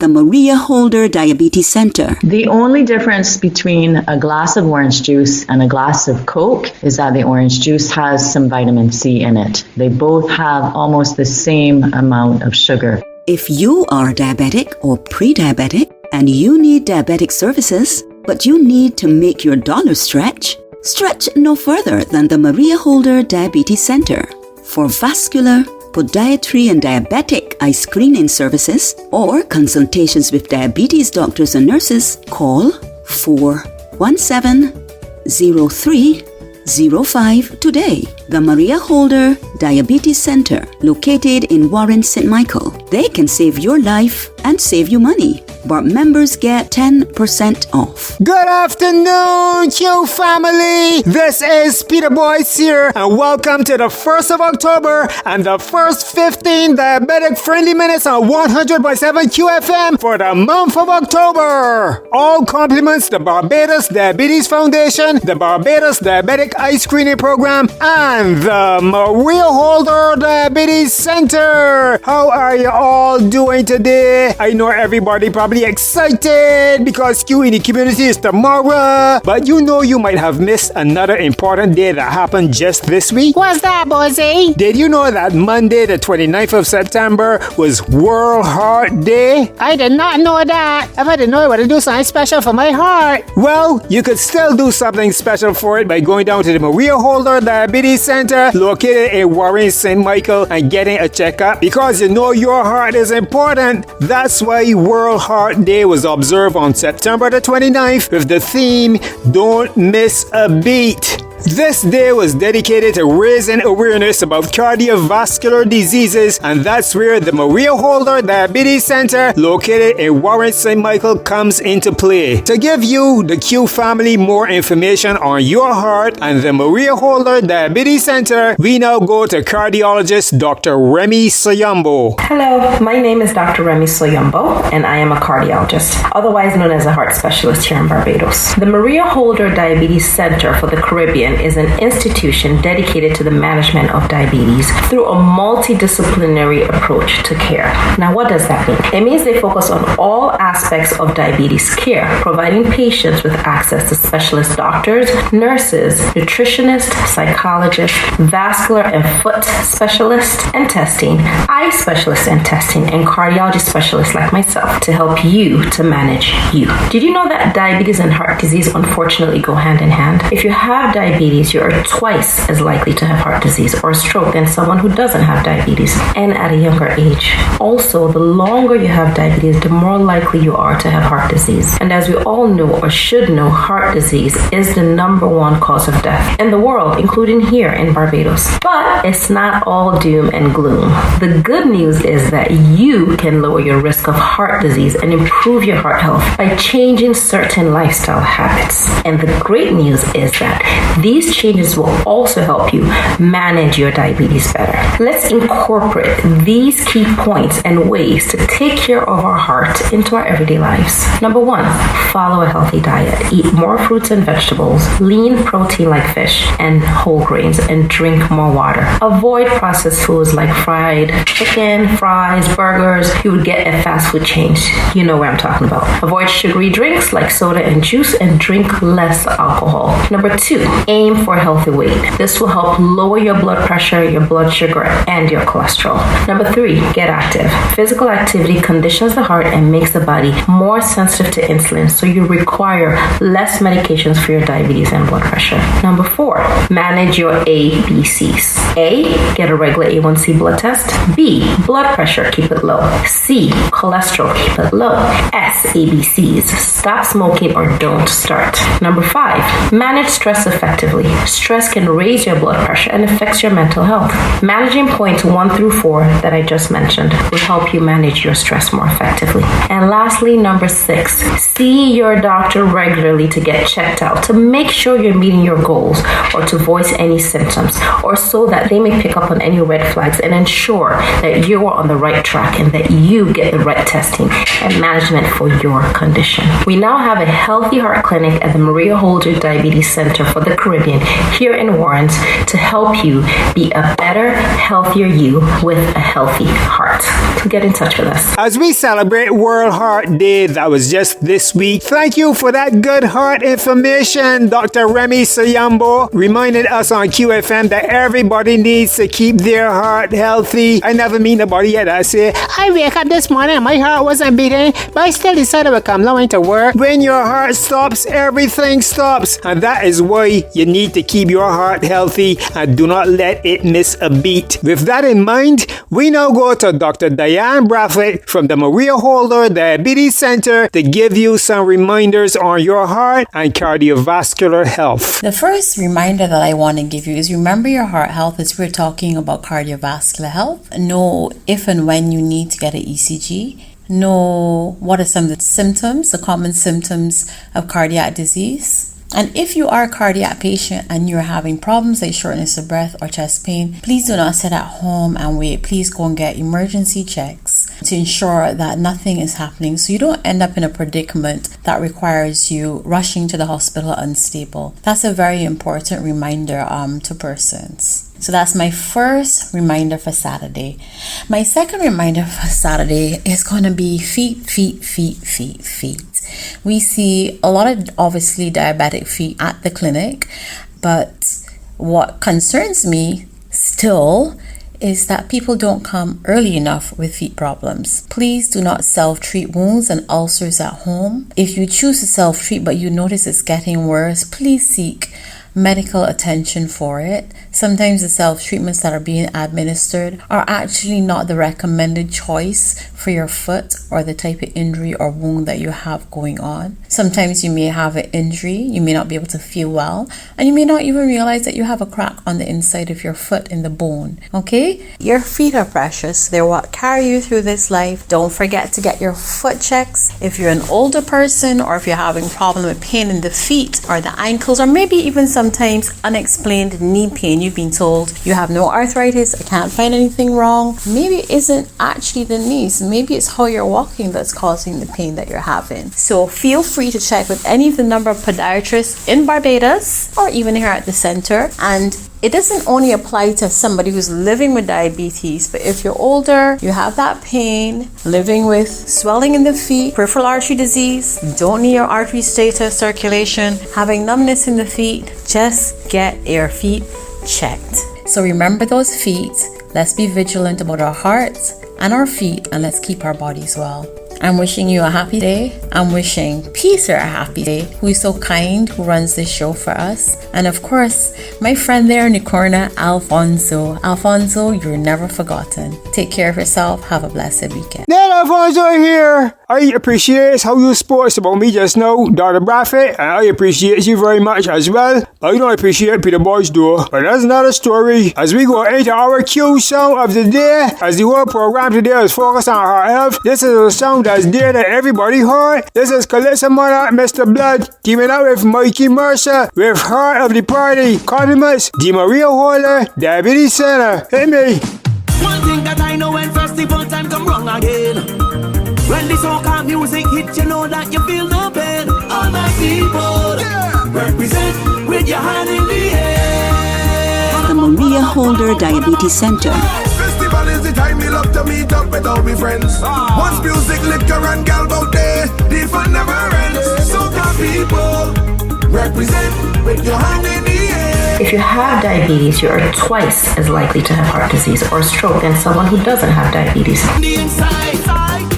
the Maria Holder Diabetes Center. The only difference between a glass of orange juice and a glass of Coke is that the orange juice has some vitamin C in it. They both have almost the same amount of sugar. If you are diabetic or pre-diabetic and you need diabetic services, but you need to make your dollar stretch no further than the Maria Holder Diabetes Center. For vascular, podiatry and diabetic eye screening services or consultations with diabetes doctors and nurses, call 417-0305 today. The Maria Holder Diabetes Center, located in Warren, St. Michael. They can save your life and save you money. But members get 10% off. Good afternoon, Q family. This is Peter Boyce here, and welcome to the 1st of October and the first 15 diabetic friendly minutes on 100.7 QFM for the month of October. All compliments the Barbados Diabetes Foundation, the Barbados Diabetic Eye Screening Program, and the Maria Holder Diabetes Center. How are you all doing today? I know everybody probably excited because Q in the community is tomorrow, but you know you might have missed another important day that happened just this week. What's that, Bossy? Did you know that Monday the 29th of September was World Heart Day? I did not know that. If I didn't know, I would do something special for my heart. Well, you could still do something special for it by going down to the Maria Holder Diabetes Center located in Warren, St. Michael, and getting a checkup because you know your heart is important. That's why World Heart Day was observed on September the 29th with the theme, Don't Miss a Beat. This day was dedicated to raising awareness about cardiovascular diseases, and that's where the Maria Holder Diabetes Center, located in Warren, St. Michael, comes into play. To give you, the Q family, more information on your heart and the Maria Holder Diabetes Center, we now go to cardiologist Dr. Remy Soyombo. Hello, my name is Dr. Remy Soyombo, and I am a cardiologist, otherwise known as a heart specialist here in Barbados. The Maria Holder Diabetes Center for the Caribbean is an institution dedicated to the management of diabetes through a multidisciplinary approach to care. Now, what does that mean? It means they focus on all aspects of diabetes care, providing patients with access to specialist doctors, nurses, nutritionists, psychologists, vascular and foot specialists and testing, eye specialists and testing, and cardiology specialists like myself to help you to manage you. Did you know that diabetes and heart disease unfortunately go hand in hand? If you have diabetes, you are twice as likely to have heart disease or stroke than someone who doesn't have diabetes, and at a younger age. Also, the longer you have diabetes, the more likely you are to have heart disease. And as we all know or should know, heart disease is the #1 cause of death in the world, including here in Barbados. But it's not all doom and gloom. The good news is that you can lower your risk of heart disease and improve your heart health by changing certain lifestyle habits. And the great news is that these changes will also help you manage your diabetes better. Let's incorporate these key points and ways to take care of our heart into our everyday lives. Number 1, follow a healthy diet. Eat more fruits and vegetables, lean protein like fish and whole grains, and drink more water. Avoid processed foods like fried chicken, fries, burgers. You would get a fast food chain. You know where I'm talking about. Avoid sugary drinks like soda and juice, and drink less alcohol. Number 2, aim for a healthy weight. This will help lower your blood pressure, your blood sugar, and your cholesterol. Number 3, get active. Physical activity conditions the heart and makes the body more sensitive to insulin, so you require less medications for your diabetes and blood pressure. Number 4, manage your ABCs. A, get a regular A1C blood test. B, blood pressure, keep it low. C, cholesterol, keep it low. S, ABCs, stop smoking or don't start. Number 5, manage stress effectively. Stress can raise your blood pressure and affects your mental health. Managing points 1 through 4 that I just mentioned will help you manage your stress more effectively. And lastly, number 6, see your doctor regularly to get checked out to make sure you're meeting your goals or to voice any symptoms, or so that they may pick up on any red flags and ensure that you are on the right track and that you get the right testing and management for your condition. We now have a healthy heart clinic at the Maria Holder Diabetes Center for the Caribbean here in Warren to help you be a better, healthier you with a healthy heart. To get in touch with us. As we celebrate World World Heart Day that was just this week. Thank you for that good heart information, Dr. Remy Sayambo, reminded us on QFM that everybody needs to keep their heart healthy. I never meet nobody yet that say, I wake up this morning and my heart wasn't beating, but I still decided to come going to work. when your heart stops, everything stops. And that is why you need to keep your heart healthy and do not let it miss a beat. With that in mind, we now go to Dr. Diane Braffett from the Maria Holder Diabetes Center to give you some reminders on your heart and cardiovascular health. The first reminder that I want to give you is remember your heart health as we're talking about cardiovascular health. Know if and when you need to get an ECG. Know what are some of the symptoms, the common symptoms of cardiac disease. And if you are a cardiac patient and you're having problems like shortness of breath or chest pain, please do not sit at home and wait. Please go and get emergency checks to ensure that nothing is happening so you don't end up in a predicament that requires you rushing to the hospital unstable. That's a very important reminder to persons. So that's my first reminder for Saturday. My second reminder for Saturday is going to be feet. We see a lot of obviously diabetic feet at the clinic, but what concerns me still is that people don't come early enough with feet problems. Please do not self-treat wounds and ulcers at home. If you choose to self-treat but you notice it's getting worse, please seek medical attention for it. Sometimes the self-treatments that are being administered are actually not the recommended choice for your foot or the type of injury or wound that you have going on. Sometimes you may have an injury, you may not be able to feel well, and you may not even realize that you have a crack on the inside of your foot in the bone. Okay? Your feet are precious. They're what carry you through this life. Don't forget to get your foot checks. If you're an older person or if you're having problem with pain in the feet or the ankles or maybe even sometimes unexplained knee pain, you've been told you have no arthritis, I can't find anything wrong. Maybe it isn't actually the knees. Maybe it's how you're walking that's causing the pain that you're having. So feel free to check with any of the number of podiatrists in Barbados or even here at the center. And it doesn't only apply to somebody who's living with diabetes, but if you're older, you have that pain, living with swelling in the feet, peripheral artery disease, don't need your artery status, circulation, having numbness in the feet, just get your feet checked. So remember those feet. Let's be vigilant about our hearts and our feet, and let's keep our bodies well. I'm wishing you a happy day. I'm wishing Peter a happy day, who is so kind, who runs this show for us. And of course, my friend there in the corner, Alfonso. Alfonso, you're never forgotten. Take care of yourself. Have a blessed weekend. Then Alfonso here. I appreciate how you spoke about me just now, Dr. Braffett, and I appreciate you very much as well. I don't appreciate Peter Boy's door, but that's another story. As we go into our Q song of the day, as the whole program today is focused on heart health, this is a song that's dear to everybody's heart. This is Calissa Monarch, Mr. Blood, teaming up with Mikey Mercer with Heart of the Party. Compliments, the Maria Holder Diabetes Center. Hit me. One thing that I know when festival time come wrong again. When the soca music hits, you know that you feel no pain. All my people, represent with your hand in the air. The Maria Holder Diabetes Center. Festival is the time we love to meet up with all my friends. Once music, liquor and gal out there, the fun never ends. Soca people, represent with your hand in the air. If you have diabetes, you are twice as likely to have heart disease or stroke than someone who doesn't have diabetes. On the inside,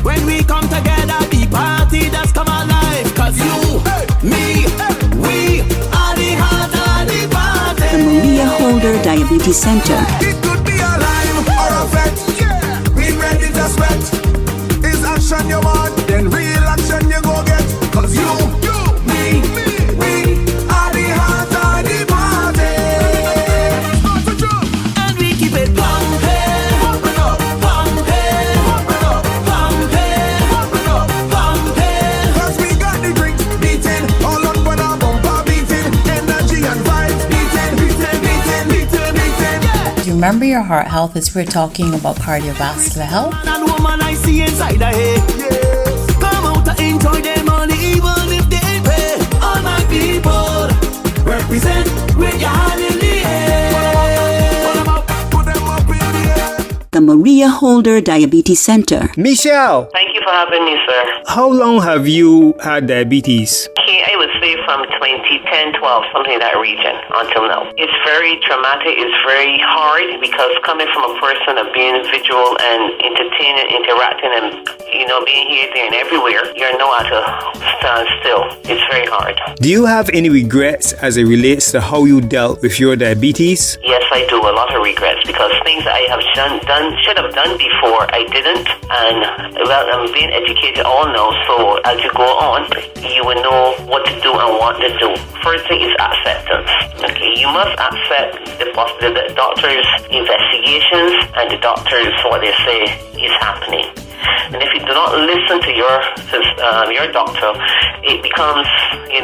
when we come together, the party that's come alive. Cause you, me, we are the heart of the party. The Maria Holder Diabetes Center. It could be a lime or a vet. We ready to sweat. Is action you want? Then real action you go get. Cause you, me, we are the heart of the party. And we keep it pumping, pumping up, pumping, pumping up, pumping, pumping up, pumping. Cause we got the drinks beating, all up when our bumper beating, energy and vibes beating, beating, beating, beating, beating. Remember your heart health as we're talking about cardiovascular health. Man and woman I see inside the head. Yes. Come out to enjoy their money even if they ain't pay. All my people represent with your hand in the air. Put them up in the air. The Maria Holder Diabetes Center. Michelle, Thank you for having me, sir. how long have you had diabetes? Okay, I would say from 2010, 12, something in that region until now. It's very traumatic. It's very hard because coming from a person of being visual and entertaining, interacting, and being here, there, and everywhere, you're not to stand still. It's very hard. Do you have any regrets as it relates to how you dealt with your diabetes? Yes, I do. A lot of regrets because things I have should have done before, I didn't. And well, I'm being educated all now, so as you go on, you will know what to do and what to do. First thing is acceptance. Okay, you must accept the doctor's investigations and the doctor's what they say is happening. And if you do not listen to your doctor, it becomes, as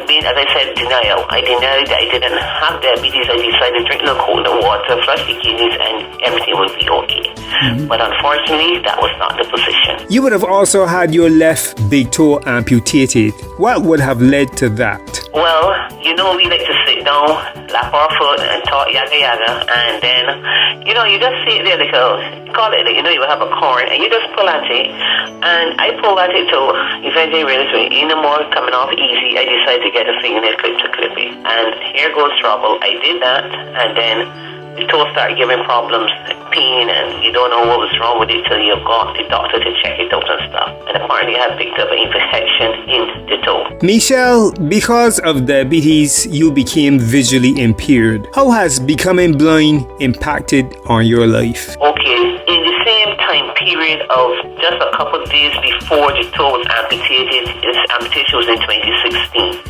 I said, denial. I denied that I didn't have diabetes. I decided to drink the cold water, flush the kidneys, and everything would be okay. Mm-hmm. But unfortunately, that was not the position. You would have also had your left big toe amputated. What would have led to that? Well, we like to sit down, lap our foot, and talk yaga yaga, and then, you just sit there like you have a corn, and you just pull at it, and I pull at it till eventually realized no more coming off easy. I decided to get a fingernail clip to clip it, and here goes trouble. I did that, and then the toe started giving problems, pain, and you don't know what was wrong with it till you've got the doctor to check it out and stuff. And apparently I had picked up an infection in the toe. Michelle, because of diabetes, you became visually impaired. How has becoming blind impacted on your life? Okay, in the same time period of just a couple of days before the toe was amputated, its amputation was in 2016.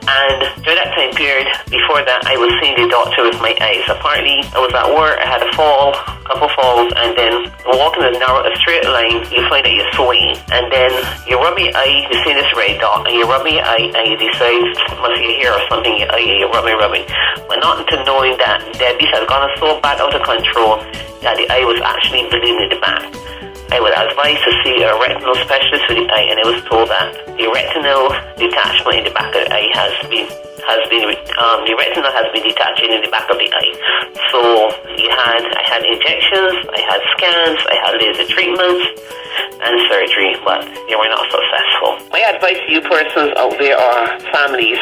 And during that time period, before that, I was seeing the doctor with my eyes. Apparently, I was at work, I had a couple falls, and then walking a straight line, you find that you're swaying. And then you rub your eye, you see this red dot, and you rub your eye, and you decide, must be a hair or something in your eye, and you're rubbing. But not into knowing that diabetes had gone so bad out of control that the eye was actually bleeding in the back. I was advised to see a retinal specialist for the eye, and I was told that the retinal detachment in the back of the eye the retina has been detaching in the back of the eye. So I had injections, I had scans, I had laser treatments and surgery, but they were not successful. My advice to you persons out there are families,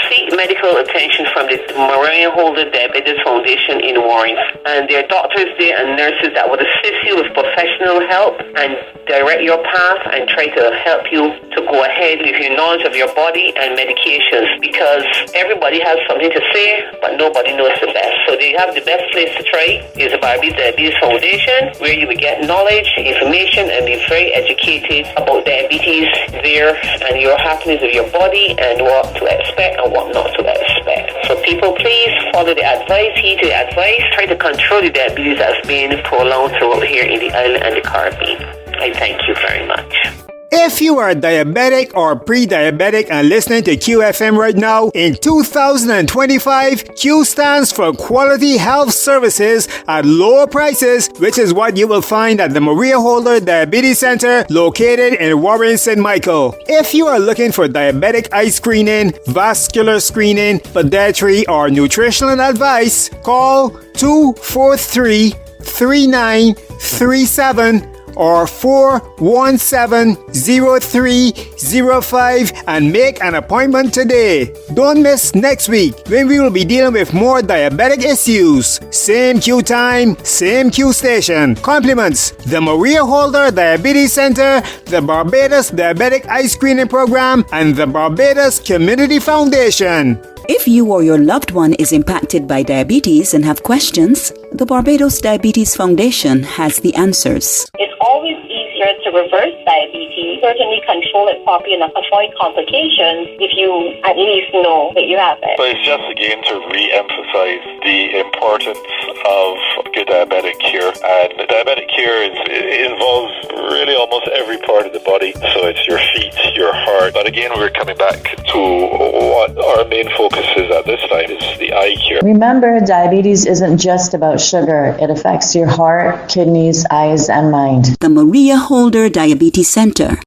seek medical attention from the Maria Holder Diabetes Foundation in Warren, and there are doctors there and nurses that would assist you with professional help and direct your path and try to help you to go ahead with your knowledge of your body and medications, because everybody has something to say, but nobody knows the best. So they have the best place to try is the Barbados Diabetes Foundation, where you will get knowledge, information, and be very educated about diabetes there and your happiness of your body and what to expect and what not to expect. So people, please follow the advice, heed the advice, try to control the diabetes that's being prolonged throughout here in the island and the Caribbean. I thank you very much. If you are diabetic or pre-diabetic and listening to QFM right now, in 2025, Q stands for Quality Health Services at lower prices, which is what you will find at the Maria Holder Diabetes Center located in Warren, St. Michael. If you are looking for diabetic eye screening, vascular screening, podiatry, or nutritional advice, call 243-3937 or 417-0305 and make an appointment today. Don't miss next week when we will be dealing with more diabetic issues. Same Q time, same Q station. Compliments the Maria Holder Diabetes Center, the Barbados Diabetic Eye Screening Program, and the Barbados Community Foundation. If you or your loved one is impacted by diabetes and have questions, the Barbados Diabetes Foundation has the answers. It's always easier to reverse diabetes, certainly control it properly and avoid complications if you at least know that you have it. So it's just again to re-emphasize the importance of good diabetic care. And diabetic care involves really almost every part of the body. So it's your feet, your heart. But again, we're coming back to what our main focus is at this time is the eye care. Remember, diabetes isn't just about sugar. It affects your heart, kidneys, eyes, and mind. The Maria Holder Diabetes Center,